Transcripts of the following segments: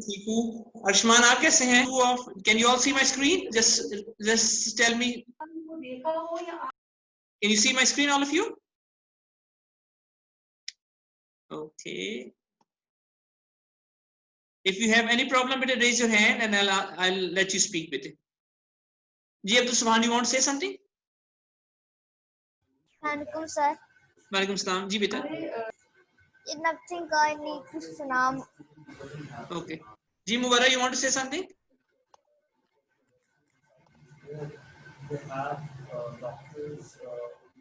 ठीक हूँ। अर्शमान आप कैसे हैं? Can you all see my screen? Just tell me. Can you see my screen, all of you? Okay. If you have any problem, better raise your hand and I'll let you speak, bete. Ji Abdul Subhan, you want to say something? Walaikum sir. Walaikum salam. Ji beta. Nothing. I need to salam. Okay. Ji Mubarak, you want to say something?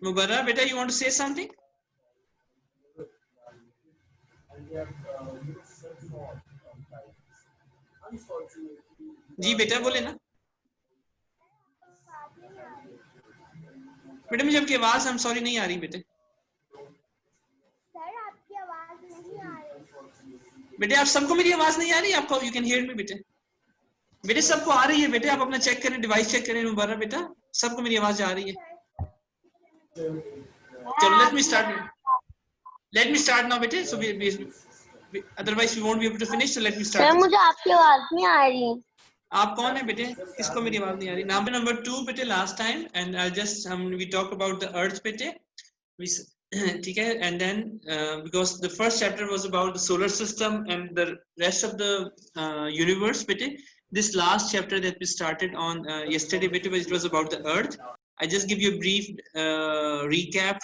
Mubarak, beta, you want to say something? जी बेटा बोले ना बेटा मुझे आपकी आवाज हम sorry नहीं आ रही बेटे सर आपकी आवाज नहीं आ रही बेटे आप सबको मेरी आवाज नहीं आ रही आपको यू कैन हियर मी बेटे बेटे सबको आ रही है बेटे आप अपना चेक करें डिवाइस चेक करें मुबारक बेटा सबको मेरी आवाज आ रही है चलो लेट मी स्टार्ट नाउ बेटे सो otherwise we won't be able to finish so let me start sir मुझे आपकी आवाज नहीं आ रही आप कौन है बेटे किसको मेरी आवाज नहीं आ रही नंबर 2 बेटे last time and I'll just we talk about the earth बेटे ठीक है and then because the first chapter was about the solar system and the rest of the universe बेटे this last chapter that we started on yesterday बेटे it was about the earth I just give you a brief recap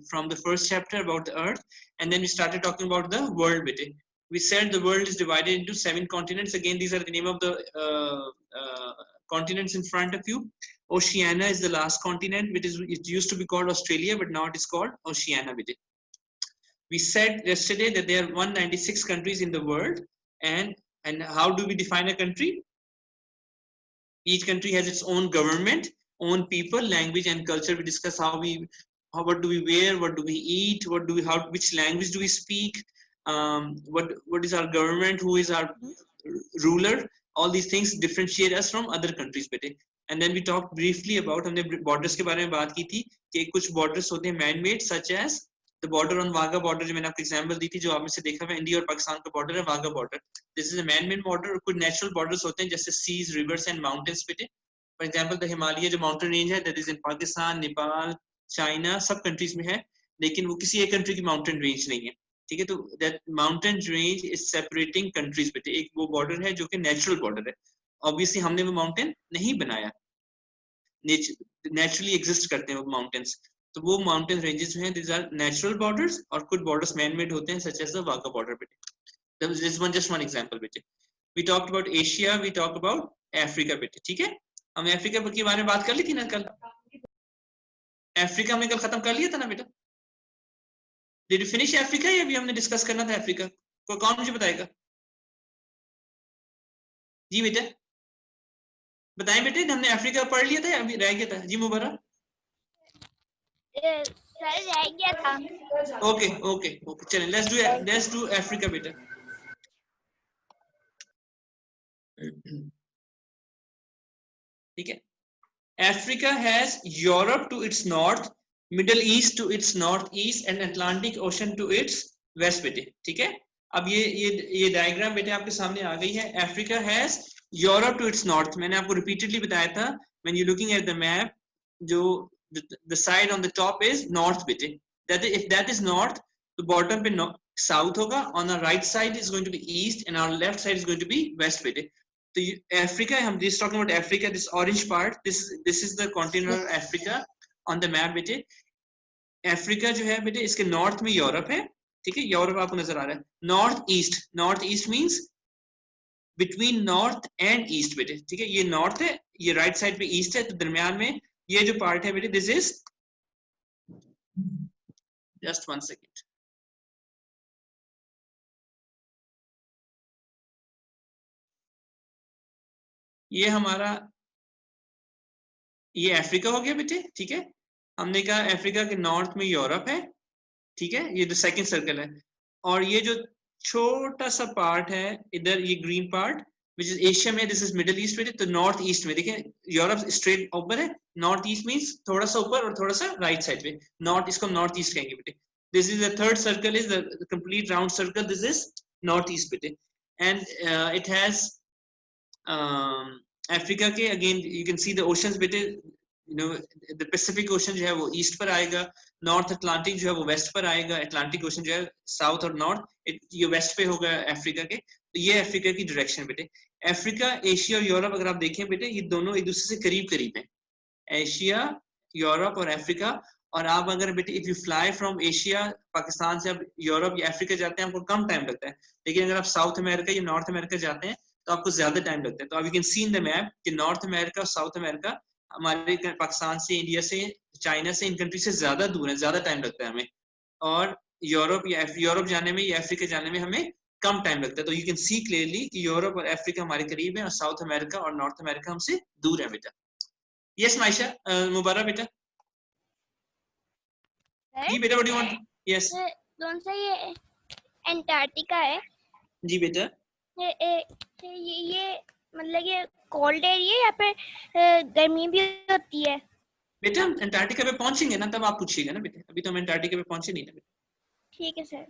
from the first chapter about the earth and then we started talking about the world bete we said the world is divided into 7 continents again these are the name of the continents in front of you Oceania is the last continent which is it used to be called Australia but now it is called Oceania bete we said yesterday that there are 196 countries in the world and how do we define a country each country has its own government own people language and culture we discuss what do we wear what do we eat which language do we speak what is our government who is our ruler all these things differentiate us from other countries bete and then we talked briefly about हमने borders के बारे में बात की थी कि कुछ borders होते हैं man made such as the border on Wagah border जो मैंने आपको example दी थी जो आपने से देखा है इंडिया और पाकिस्तान का border है Wagah border this is a man made border और कुछ natural borders होते हैं जैसे seas rivers and mountains बेटे for example the Himalaya जो mountain range है that is in Pakistan Nepal China सब कंट्रीज में है लेकिन वो किसी एक कंट्री की माउंटेन रेंज नहीं है ठीक है तो that mountain range is separating countries बेटे एक वो बॉर्डर है जो कि नेचुरल बॉर्डर है ऑब्वियसली हमने वो माउंटेन नहीं बनाया नेचुरली एग्जिस्ट करते हैं वो माउंटेन्स तो वो माउंटेन रेंजेस जो हैं दीज आर नेचुरल बॉर्डर्स और कुछ बॉर्डर्स मैन मेड होते हैं such as the Wagah border बेटे this one just one example बेटे we talked about Asia we talk about Africa बेटे ठीक है हम अफ्रीका के बारे में बात कर ली थी ना कल अफ्रीका हमने कल खत्म कर लिया था ना बेटा डिड यू फिनिश अफ्रीका या अभी हमने डिस्कस करना था अफ्रीका कोई कौन मुझे बताएगा जी बेटा बताएं बेटे हमने अफ्रीका पढ़ लिया था या अभी रह गया था जी मुबारक सर रह गया था ओके ओके ओके चलें लेट्स डू अफ्रीका बेटा ठीक है Africa has Europe to its north, Middle East to its northeast and Atlantic Ocean to its west बेटे ठीक है अब ये डायग्राम बेटे आपके सामने आ गई है Africa has Europe to its north मैंने आपको repeatedly बताया था when you looking at the map जो the side on the top is north बेटे that if that is north तो bottom पे south होगा on the right side is going to be east and our left side is going to be west बेटे तो Africa हम just talking about Africa this orange part this is the continent of Africa on the map बेटे Africa जो है बेटे इसके north में Europe है ठीक है यूरोप आपको नजर आ रहा है north east means between north and east बेटे ठीक है ये north है ये right side पे east है तो दरमियान में ये जो part है बेटे this is just one second ये हमारा ये अफ्रीका हो गया बेटे ठीक है हमने कहा अफ्रीका के नॉर्थ में यूरोप है ठीक है ये जो सेकंड सर्कल है और ये जो छोटा सा पार्ट है इधर ये green part which is Asia में दिस इज मिडिल ईस्ट बेटे तो नॉर्थ ईस्ट में देखिए यूरोप स्ट्रेट ऊपर है नॉर्थ ईस्ट मींस थोड़ा सा ऊपर और थोड़ा सा राइट साइड पे नॉर्थ इसको नॉर्थ ईस्ट कहेंगे बेटे this is the third circle is the complete round circle this is north east बेटे and it has अफ्रीका के again you can see the oceans बेटे, you know the Pacific Ocean जो है वो east पर आएगा, नॉर्थ अटलांटिक जो है वो वेस्ट पर आएगा, अटलांटिक ओशन जो है साउथ और नॉर्थ ये वेस्ट पे होगा अफ्रीका के। तो ये अफ्रीका की डायरेक्शन बेटे। अफ्रीका, एशिया और यूरोप अगर आप देखें बेटे, ये दोनों एक दूसरे से करीब करीब हैं, एशिया, यूरोप और अफ्रीका। और आप अगर बेटे if you fly from Asia, Pakistan से आप यूरोप या अफ्रीका जाते हैं, आपको कम टाइम लगता है, लेकिन अगर आप साउथ अमेरिका या नॉर्थ अमेरिका जाते हैं तो आपको ज्यादा टाइम लगता है। तो आप you can C in the map कि नॉर्थ अमेरिका और साउथ अमेरिका हमारे पाकिस्तान से, इंडिया से, चाइना से, इन कंट्री से ज्यादा दूर है, ज्यादा टाइम लगता है हमें। और यूरोप जाने में या अफ्रीका जाने में हमें कम टाइम लगता है। तो यू कैन सी क्लियरली कि यूरोप और अफ्रीका हमारे करीब है और साउथ अमेरिका और नॉर्थ अमेरिका हमसे दूर है बेटा। यस माइशा, मुबारक बेटा। जी बेटा, what do you want? Yes कौन सा ये अंटार्कटिका है? जी बेटा। ये मतलब ये कोल्ड एरिया या फिर गर्मी भी होती है? बेटा हम अंटार्कटिका पे पहुंचेंगे ना तब आप पूछिएगा ना बेटे, अभी तो हम अंटार्कटिका पे पहुंचे नहीं ना बेटा। ठीक है सर।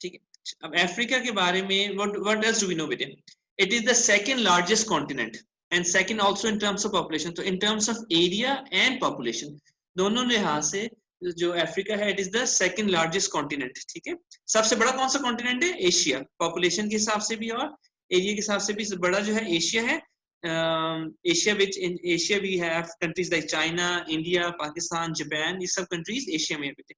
ठीक है, अब अफ्रीका के बारे में what else do we know बेटे? It is the second largest continent and second also in terms of population. तो in terms of area and population दोनों लिहाज से जो अफ्रीका है, it is the second largest continent. ठीक है, सबसे बड़ा कौन सा कॉन्टिनेंट है? एशिया, पॉपुलेशन के हिसाब से भी और एरिया के हिसाब से भी बड़ा जो है एशिया है। Asia which in Asia we have countries like China, India, Pakistan, Japan, ये सब कंट्रीज एशिया में है बेटे।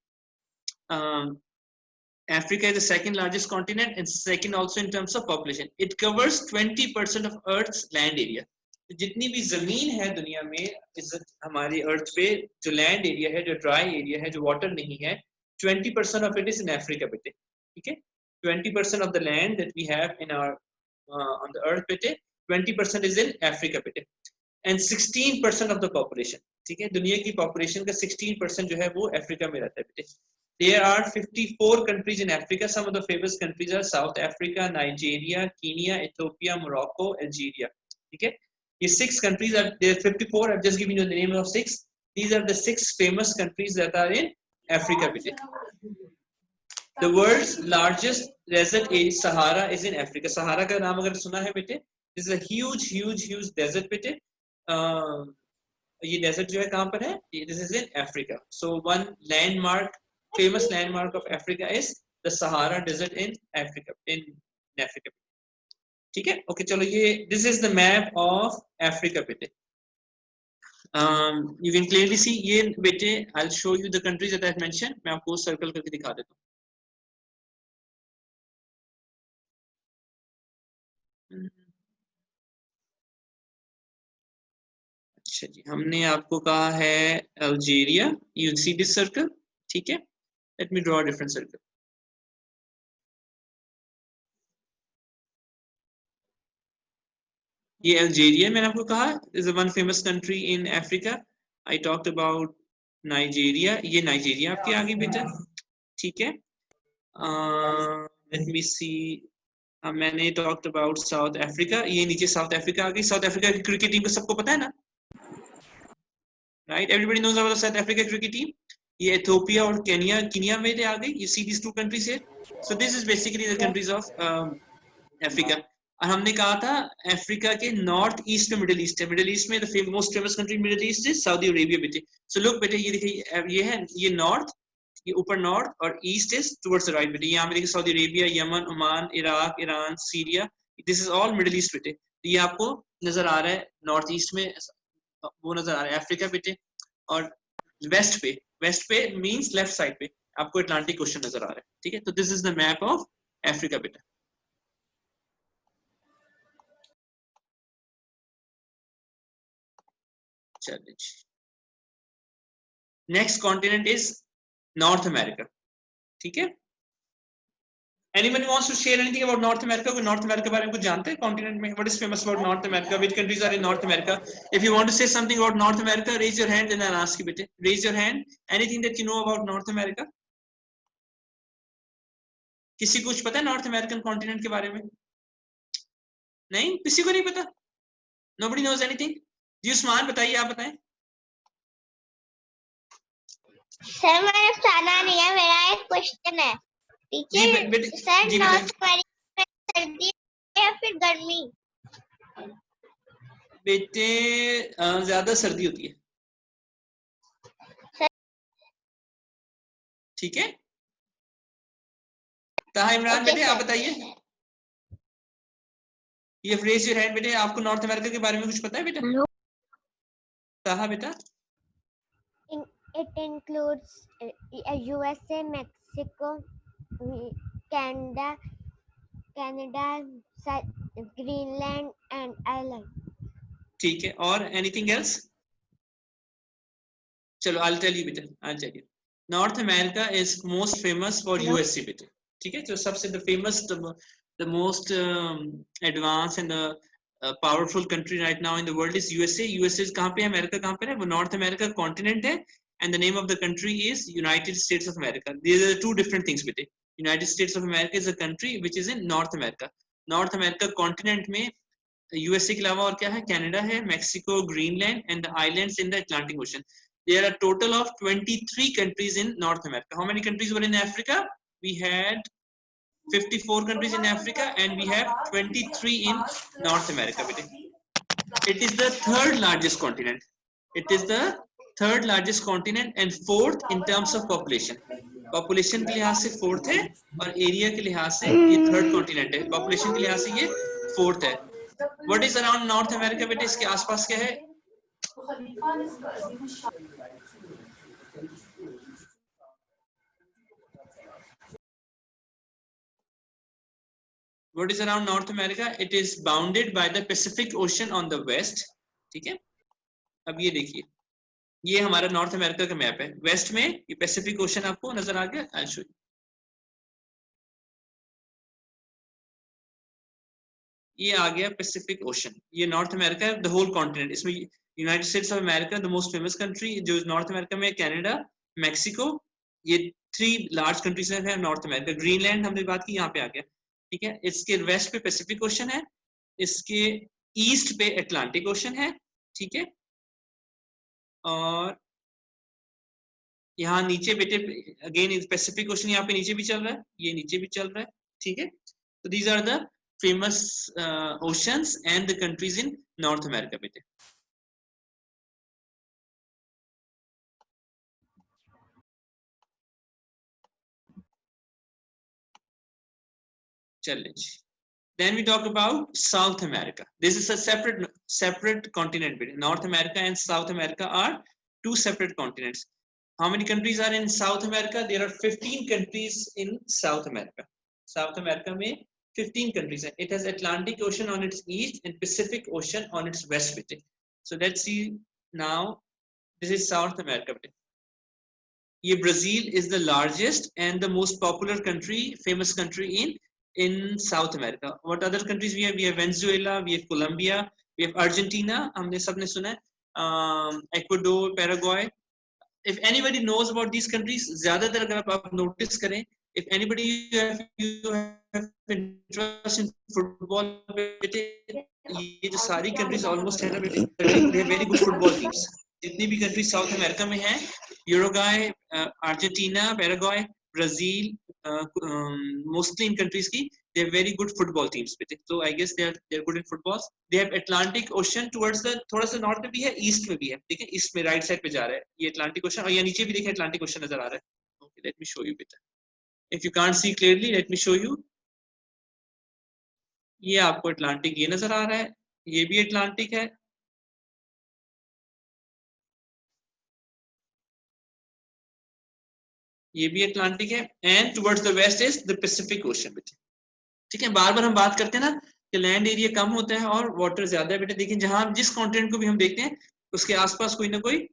Africa is the second largest continent and second also in terms of population. It covers 20% of Earth's land area. तो जितनी भी जमीन है दुनिया में, इस हमारी अर्थ पे जो लैंड एरिया है, जो ड्राई एरिया है, जो वाटर नहीं है, 20% of it is in Africa बेटे। ठीक है, 20% of the land that we have in our on the earth बेटे, 20% is in Africa बेटे, and 16% of the population, ठीक है, दुनिया की पॉपुलेशन का 16% जो है वो अफ्रीका में रहता है बेटे। There are 54 countries in Africa. Some of the famous countries are South Africa, Nigeria, Kenya, Ethiopia, Morocco, Algeria. Okay, these 6 countries are there. 54. I've just given you the name of 6. These are the 6 famous countries that are in Africa. The world's largest desert is Sahara is in Africa. Sahara का नाम अगर सुना है बेटे, this is a huge desert बेटे। ये desert जो है कहाँ पर है? This is in Africa. So one landmark, famous landmark of Africa is the Sahara Desert in Africa. ठीक है, ओके चलो ये this is the map of Africa बेटे। You can clearly see ये बेटे, I'll show you the countries that I've mentioned. मैं आपको circle करके दिखा देता हूँ। अच्छा जी, हमने आपको कहा है Algeria, you see this circle, ठीक है। Let me draw a different circle. ये अल्जीरिया मैंने आपको कहा is one famous country in Africa. I talked about Nigeria, ये नाइजीरिया आपके आगे बेटा, ठीक है। Let me see, मैंने टॉक्ड अबाउट साउथ अफ्रीका, ये नीचे साउथ अफ्रीका आ गई। साउथ अफ्रीका की क्रिकेट टीम को सबको पता है ना, right? Everybody knows about South Africa cricket team. ये इथियोपिया और केनिया में आ गई। You see this two countries here. So this is basically the countries of Africa. और हमने कहा था अफ्रीका के नॉर्थ ईस्ट में मिडिल ईस्ट है। मिडिल ईस्ट में the most famous country middle east is Saudi Arabia बेटे। सो लुक बेटे, ये देखिए, ये है, ये नॉर्थ, ये ऊपर नॉर्थ और east is towards the right बेटे। यहाँ पे देखिए Saudi Arabia, Yemen, Oman, Iraq, Iran, Syria, this is all middle east बेटे। तो ये आपको नजर आ रहा है नॉर्थ ईस्ट में, वो नजर आ रहा है अफ्रीका बेटे। और वेस्ट पे मींस लेफ्ट साइड पे आपको अटलांटिक ओशन नजर आ रहा है, ठीक है। तो this is the map of Africa बेटा। चलिए, next continent is north America, ठीक है। Anyone wants to share anything about North America? कोई नॉर्थ अमेरिका बारे में कुछ जानते हैं कॉन्टिनेंट में? What is famous about North America? Which countries are in North America? If you want to say something about North America, raise your hand and I'll ask you बेटे। Raise your hand. Anything that you know about North America? किसी को कुछ पता है north American continent के बारे में? नहीं, किसी को नहीं पता? Nobody knows anything? जी उस्मान बताइए, आप बताएं। सर मैंने जाना नहीं है, मेरा एक क्वेश्चन है। जी टीचर बेटे, सर जी नॉर्थ बेटा, अमेरिका में सर्दी है या फिर गर्मी? बेटे ज्यादा सर्दी होती है, ठीक है। ताहा इमरान ओके बेटे आप सर। बताइए, ये रेज योर हैंड बेटे, आपको नॉर्थ अमेरिका के बारे में कुछ पता है बेटा? ताहा बेटा, It includes USA, Mexico, Canada, Greenland, and Ireland. ठीक है, और एनीथिंग एल्स? चलो आई टेल यू बेटा, I tell you. North America is most famous for USA बेटे, ठीक है। जो सबसे the famous, the most advanced and powerful country right now in the world is USA. USA कहाँ पे है, अमेरिका कहाँ पे है? वो नॉर्थ अमेरिका कॉन्टिनेंट है, and the name of the country is United States of America. These are two different things बेटे। United States of America is a country which is in North America. North America continent में USA के अलावा और क्या है? Canada है, Mexico, Greenland and the islands in the Atlantic ocean. There are total of 23 countries in North America. How many countries were in Africa? We had 54 countries in Africa and we have 23 in North America. It is the third largest continent. It is the third largest continent and fourth in terms of population. Population के लिहाज से fourth है और area के लिहाज से ये third continent है. Population के लिहाज से ये fourth है. What is around North America बेटे? इसके आसपास क्या है? What is around North America? It is bounded by the Pacific Ocean on the west. ठीक है, अब ये देखिए, ये हमारा नॉर्थ अमेरिका का मैप है। वेस्ट में ये पैसिफिक ओशन आपको नजर आ गया। आई शो यू, ये आ गया पैसिफिक ओशन, ये नॉर्थ अमेरिका है, द होल कॉन्टिनेंट। इसमें United States of America the most famous country जो नॉर्थ अमेरिका में, कनाडा, मैक्सिको, ये थ्री लार्ज कंट्रीज है नॉर्थ अमेरिका। ग्रीनलैंड हमने बात की, यहाँ पे आ गया, ठीक है। इसके वेस्ट पे पैसिफिक ओशन है, इसके ईस्ट पे अटलांटिक ओशन है, ठीक है। और यहाँ नीचे बेटे अगेन पैसिफिक ओशन यहाँ पे नीचे भी चल रहा है, ये नीचे भी चल रहा है, ठीक है। तो these are the famous oceans and the countries in North America बेटे। चलिए जी, then we talk about South America. This is a separate continent बेटे। North America and South America are two separate continents. How many countries are in South America? There are 15 countries in South America. South America में 15 countries हैं. It has Atlantic Ocean on its east and Pacific Ocean on its west बेटे. So let's see now. This is South America बेटे. ये Brazil is the largest and the most popular country, famous country in South America. What other countries we have? We have Venezuela, we have Colombia, we have Argentina. हमने सबने सुना है, Ecuador, Paraguay. If anybody knows about these countries, ज़्यादातर अगर आप notice करें, if anybody you have interest in football, ये जो सारी countries almost है ना बेटे, they have very good football teams. जितनी भी countries South America में हैं, Uruguay, Argentina, Paraguay, Brazil, mostly in countries की, they have very good football teams बेटे. So I guess they are good in football. They have Atlantic Ocean towards the, थोड़ा सा north में भी है, east में भी है, ठीक है। east में right side पे जा रहा है ये Atlantic Ocean, और ये नीचे भी देखिए Atlantic Ocean नजर आ रहा है। Okay, let me show you बेटा। If you can't see clearly, let me show you. ये आपको Atlantic ये नजर आ रहा है, ये भी Atlantic है, ये भी अटलांटिक है, and towards the west is the Pacific Ocean बेटे, ठीक है। बार बार हम बात करते हैं ना कि लैंड एरिया कम होता है और वाटर ज्यादा है बेटे। देखिए जहां जिस कॉन्टिनेंट को भी हम देखते हैं उसके आसपास कोई ना कोई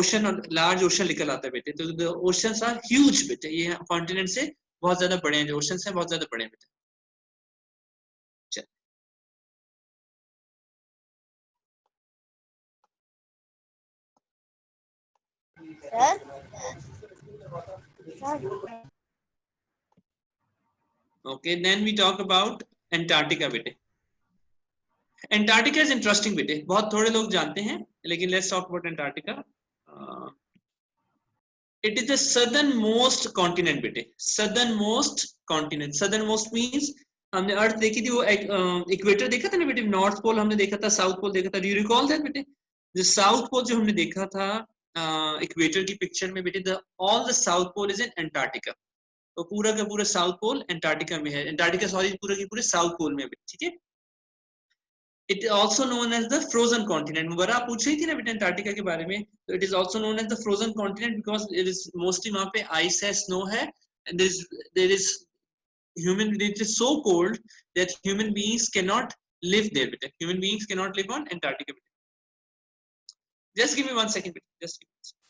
ओशन और लार्ज ओशन निकल आता है बेटे। तो द ओशंस आर ह्यूज बेटे, ये कॉन्टिनेंट से बहुत ज्यादा बड़े हैं, जो ओशंस हैं बहुत ज्यादा बड़े हैं बेटे। Okay, then we talk about Antarctica बेटे। Antarctica is interesting बेटे, बहुत थोड़े लोग जानते हैं, लेकिन let's talk about Antarctica. It is the southern most continent बेटे, southern most continent. Southern most means हमने अर्थ देखी थी, वो इक्वेटर देखा था ना बेटे, नॉर्थ पोल हमने देखा था, साउथ पोल देखा था, डू यू रिकॉल दैट बेटे? जो साउथ पोल जो हमने देखा था इक्वेटर की पिक्चर में बेटे, the all the South Pole is in Antarctica. तो पूरा का पूरा साउथ पोल अंटार्कटिका में है, अंटार्कटिका सॉरी पूरा के पूरे साउथ पोल में है, ठीक है। It is also known as the frozen continent. वगैरह आप पूछ रही थी ना बेटा अंटार्कटिका के बारे में, तो it is also known as the frozen continent because it is mostly वहां पे आइस है, स्नो है, and there is human, it is so cold that human beings cannot live there beta. Human beings cannot live on Antarctica beta. Just give me 1 second beta. Just give me 1 second.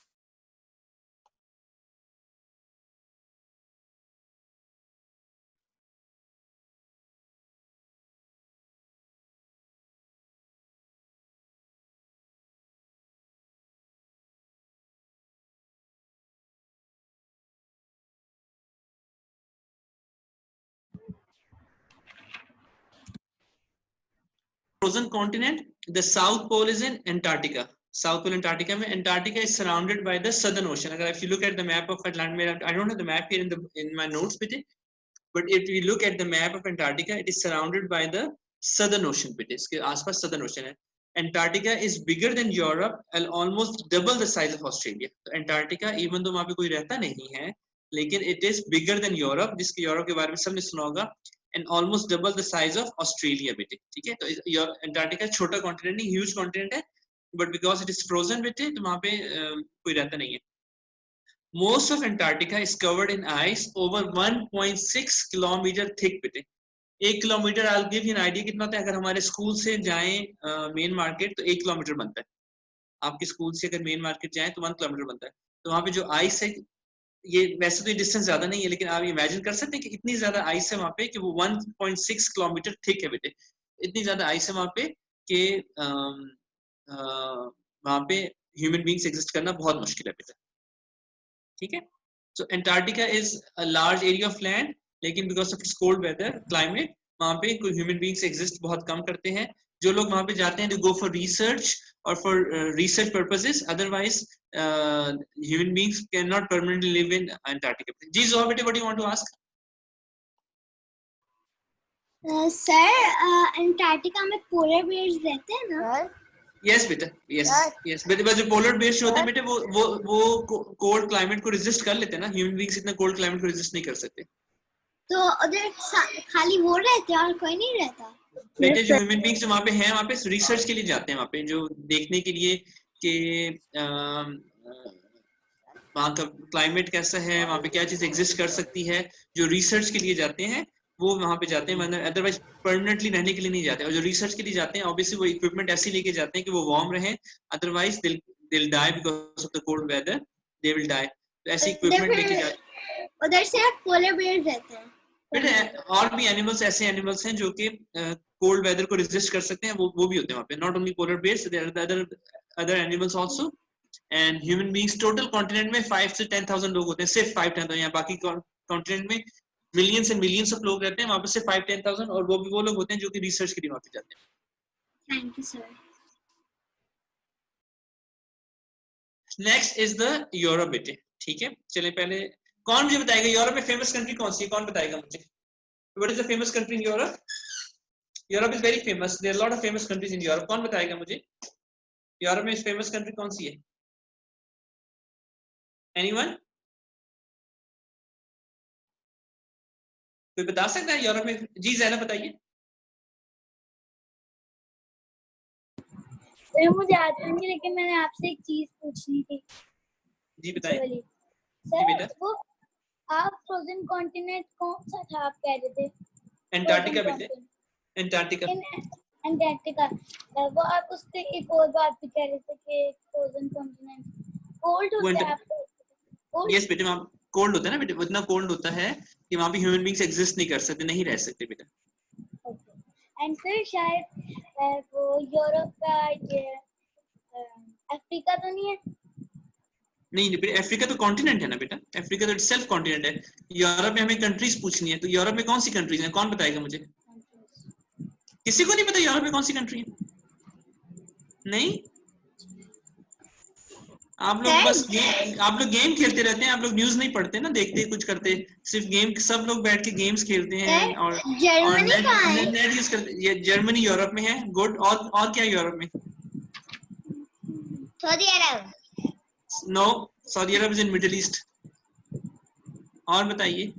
Frozen continent, the south pole is in Antarctica. South pole Antarctica में, Antarctica is surrounded by the southern ocean. अगर if you look at the map of Atlantic, I don't have the map here in my notes beta, but if you look at the map of Antarctica, it is surrounded by the southern ocean beta. इसके आसपास southern ocean है. Antarctica is bigger than Europe and almost double the size of Australia. तो Antarctica even though वहाँ पे कोई रहता नहीं है, लेकिन it is bigger than Europe, जिसके यूरोप के बारे में सबने सुना होगा, and almost double the size of Australia बेटे, ठीक है। तो Antarctica छोटा कॉन्टिनेंट नहीं, ह्यूज कॉन्टिनेंट है, but because it is frozen बेटे, तो वहाँ पे कोई रहता नहीं है। Most of Antarctica is covered in ice over 1.6 kilometer thick बेटे। 1 kilometre, I'll give you an idea कितना होता है। अगर हमारे स्कूल से जाएं मेन मार्केट तो 1 किलोमीटर बनता है। आपके स्कूल से अगर मेन मार्केट जाएं तो 1 किलोमीटर बनता है। तो वहाँ पे जो आइस है, ये वैसे तो ये डिस्टेंस ज्यादा नहीं है, लेकिन आप इमेजिन कर सकते हैं कि इतनी ज्यादा आइस है वहाँ पे कि वो 1.6 किलोमीटर थिक है बेटे। इतनी ज्यादा आइस है वहाँ पे कि वहाँ पे ह्यूमन बींग्स एग्जिस्ट करना बहुत मुश्किल है बेटा, ठीक है। So Antarctica is a large area of land, लेकिन because of its cold weather climate वहाँ पे कोई ह्यूमन बींग्स एग्जिस्ट बहुत कम करते हैं। जो लोग वहाँ पे जाते हैं, दे गो फॉर रिसर्च और for research purposes, otherwise human beings cannot permanently live in Antarctica. जी Zoha बेटे, what do you want to ask? Sir Antarctica में पोलर बेयर्स रहते हैं ना? Yes बेटा, yes but जो पोलर बेयर्स होते हैं बेटे, वो कोल्ड क्लाइमेट को रेजिस्ट कर लेते हैं ना। ह्यूमन बींग्स इतना कोल्ड क्लाइमेट को रेजिस्ट नहीं कर सकते। तो उधर खाली वो रहते हैं और कोई नहीं रहता बेटे? जो ह्यूमन बींग्स वहाँ पे हैं, वहाँ पे रिसर्च के लिए जाते हैं, वहाँ पे जो देखने के लिए कि वहाँ का क्लाइमेट कैसा है, वहाँ पे क्या चीज एग्जिस्ट कर सकती है, जो रिसर्च के लिए जाते हैं वो वहाँ पे जाते हैं, मतलब अदरवाइज परमानेंटली रहने के लिए नहीं जाते। और जो रिसर्च के लिए जाते हैं ऑब्वियसली वो इक्विपमेंट ऐसे लेके जाते हैं कि वो वार्म रहे, otherwise they'll die because of the cold weather, they will die। तो ऐसी इक्विपमेंट लेके जाते। उधर सिर्फ पोलर बेयर्स रहते हैं बेटे और भी एनिमल्स, ऐसे एनिमल्स हैं जो कि कोल्ड वेदर को रेजिस्ट कर सकते हैं, वो भी होते हैं वहाँ पे। Not only polar bears, there are other animals also. And human beings total continent में 5 से 10,000 लोग होते हैं, सिर्फ 5-10,000। यहाँ बाकी कॉन्टिनेंट में मिलियंस एंड मिलियंस ऑफ लोग रहते हैं, वहाँ पे सिर्फ 5-10,000, और वो भी वो लोग होते हैं जो कि रिसर्च के लिए वहाँ पे जाते हैं। Thank you sir. Next is the Europe बेटे, ठीक है। चलिए पहले कौन मुझे बताएगा यूरोप में फेमस कंट्री कौन सी है? कौन बताएगा मुझे? What is the famous country in Europe? Europe is very famous, there are lot of famous countries in Europe. कौन बताएगा मुझे यूरोप में फेमस कंट्री कौन सी है? एनीवन? कोई बता सकता है यूरोप में? जी ज़ैनब बताइए। सर मुझे आता नहीं, लेकिन मैंने आपसे एक चीज पूछनी थी। जी बताइए। सर वो आप फ्रोजन कॉन्टिनेंट कौन सा था आप कह रहे थे? अंटार्कटिका बेटे, अंटार्कटिका। अंटार्कटिका वो आप उसके एक और बात भी कह रहे थे कि फ्रोजन कॉन्टिनेंट कोल्ड होता है। यस बेटे, वहाँ कोल्ड होता है ना बेटे, उतना कोल्ड होता है कि वहाँ पे ह्यूमन बींग्स एग्जिस्ट नहीं कर सकते, नहीं रह सकते बेटा। एंड फिर शायद वो यूरोप का ये अफ्रीका तो नहीं है? नहीं बेटा, अफ्रीका तो कॉन्टिनेंट है ना बेटा, अफ्रीका तो इटसेल्फ कॉन्टिनेंट है। यूरोप में हमें कंट्रीज पूछनी है, तो यूरोप में कौन सी कंट्रीज हैं? कौन बताएगा मुझे? किसी को नहीं पता यूरोप में कौन सी कंट्री है? नहीं आप लोग बस आप लोग गेम खेलते रहते हैं, आप लोग न्यूज नहीं पढ़ते ना, देखते कुछ करते, सिर्फ गेम, सब लोग बैठ के गेम्स खेलते हैं और जर्मनी कहाँ है? नेट यूज करते। ये जर्मनी यूरोप में है। गुड। और क्या यूरोप में? Saudi Arab. No, Saudi Arab is in Middle East. और बताइए।